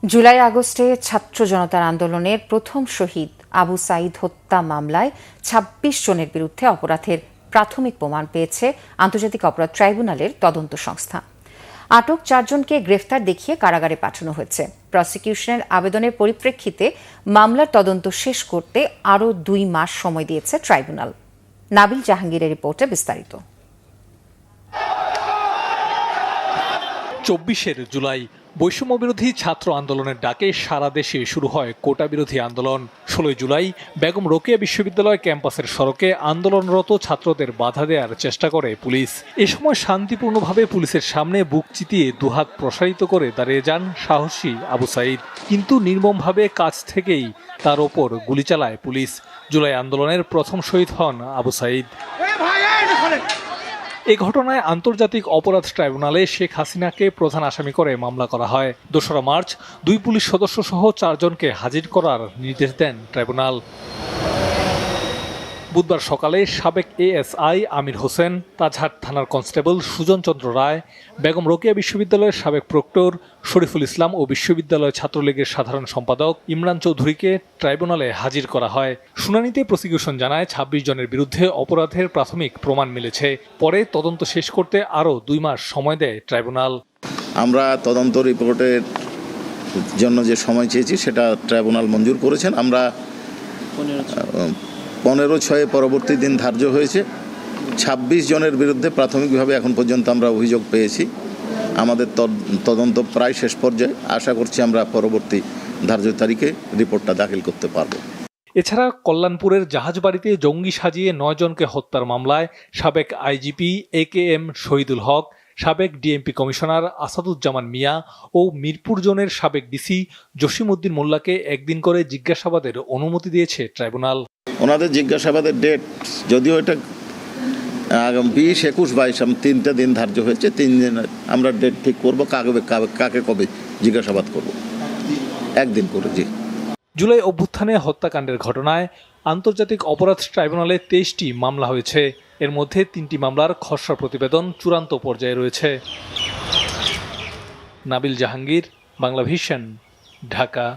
জুলাই আগস্টে ছাত্র জনতার আন্দোলনের প্রথম শহীদ আবু সাঈদ হত্যা মামলায় ২৬ জনের বিরুদ্ধে অপরাধের প্রাথমিক প্রমাণ পেয়েছে আন্তর্জাতিক অপরাধ ট্রাইব্যুনালের তদন্ত সংস্থা। আটক ৪ জনকে গ্রেফতার দেখিয়ে কারাগারে পাঠানো হয়েছে। প্রসিকিউশনের আবেদনের পরিপ্রেক্ষিতে মামলার তদন্ত শেষ করতে আরও ২ মাস সময় দিয়েছে ট্রাইব্যুনাল। নাবিল জাহাঙ্গীরের রিপোর্টে বিস্তারিত। ২৪ জুলাই বৈষম্যবিরোধী ছাত্র আন্দোলনের ডাকে সারা দেশে শুরু হয় কোটা বিরোধী আন্দোলন। ১৬ জুলাই বেগম রোকেয়া বিশ্ববিদ্যালয় ক্যাম্পাসের সড়কে আন্দোলনরত ছাত্রদের বাধা দেওয়ার চেষ্টা করে পুলিশ। এ সময় শান্তিপূর্ণভাবে পুলিশের সামনে বুক চিতিয়ে দুহাত প্রসারিত করে দাঁড়িয়ে যান সাহসী আবু সাঈদ, কিন্তু নির্মমভাবে কাছ থেকেই তার ওপর গুলি চালায় পুলিশ। জুলাই আন্দোলনের প্রথম শহীদ হন আবু সাঈদ। এ ঘটনায় আন্তর্জাতিক অপরাধ ট্রাইব্যুনালে শেখ হাসিনাকে প্রধান আসামি করে মামলা করা হয়। ২রা মার্চ ২ পুলিশ সদস্য সহ ৪ জনকে হাজির করার নির্দেশ দেন ট্রাইব্যুনাল। বুধবার সকালে সাবেক এএসআই আমির হোসেন, তাজহাট থানার কনস্টেবল সুজন চন্দ্র রায়, বেগম রোকেয়া বিশ্ববিদ্যালয়ের সাবেক প্রক্টর শরীফুল ইসলাম ও বিশ্ববিদ্যালয় ছাত্রলীগের সাধারণ সম্পাদক ইমরান চৌধুরীকে ট্রাইব্যুনালে হাজির করা হয়। শুনানিতে প্রসিকিউশন জানায় ২৬ জনের বিরুদ্ধে অপরাধের প্রাথমিক প্রমাণ মিলেছে। পরে তদন্ত শেষ করতে আরও ২ মাস সময় দেয় ট্রাইব্যুনাল। আমরা তদন্ত রিপোর্টের জন্য যে সময় চেয়েছি সেটা ট্রাইব্যুনাল মঞ্জুর করেছেন। আমরা 15/6 পরবর্তী দিন ধার্য হয়েছে। ২৬ জনের বিরুদ্ধে প্রাথমিকভাবে এখন পর্যন্ত আমরা অভিযোগ পেয়েছি। আমাদের তদন্ত প্রায় শেষ পর্যায়ে। আশা করছি আমরা পরবর্তী ধার্য তারিখে রিপোর্টটা দাখিল করতে পারব। এছাড়া কল্যাণপুরের জাহাজবাড়িতে জঙ্গি সাজিয়ে ৯ জনকে হত্যার মামলায় সাবেক আইজিপি AKM শহীদুল হক, সাবেক ডিএমপি কমিশনার আসাদুজ্জামান মিয়া ও মিরপুর জোনের সাবেক ডিসি জসিমউদ্দিন মোল্লাকে একদিন করে জিজ্ঞাসাবাদের অনুমতি দিয়েছে ট্রাইব্যুনাল। ওনাদের জিজ্ঞাসাবাদের ডেট যদিও এটা ২০, ২১, ২২ 3টা দিন ধার্য হয়েছে। 3 দিন আমরা ডেট ঠিক করবো কাকে কবে জিজ্ঞাসাবাদ করব। একদিন করে। জি। জুলাই অভ্যুত্থানে হত্যাকাণ্ডের ঘটনায় আন্তর্জাতিক অপরাধ ট্রাইব্যুনালে ২৩টি মামলা হয়েছে। এর মধ্যে 3টি মামলার খসড়া প্রতিবেদন চূড়ান্ত পর্যায়ে রয়েছে। নাবিল জাহাঙ্গীর, বাংলা ভিশন, ঢাকা।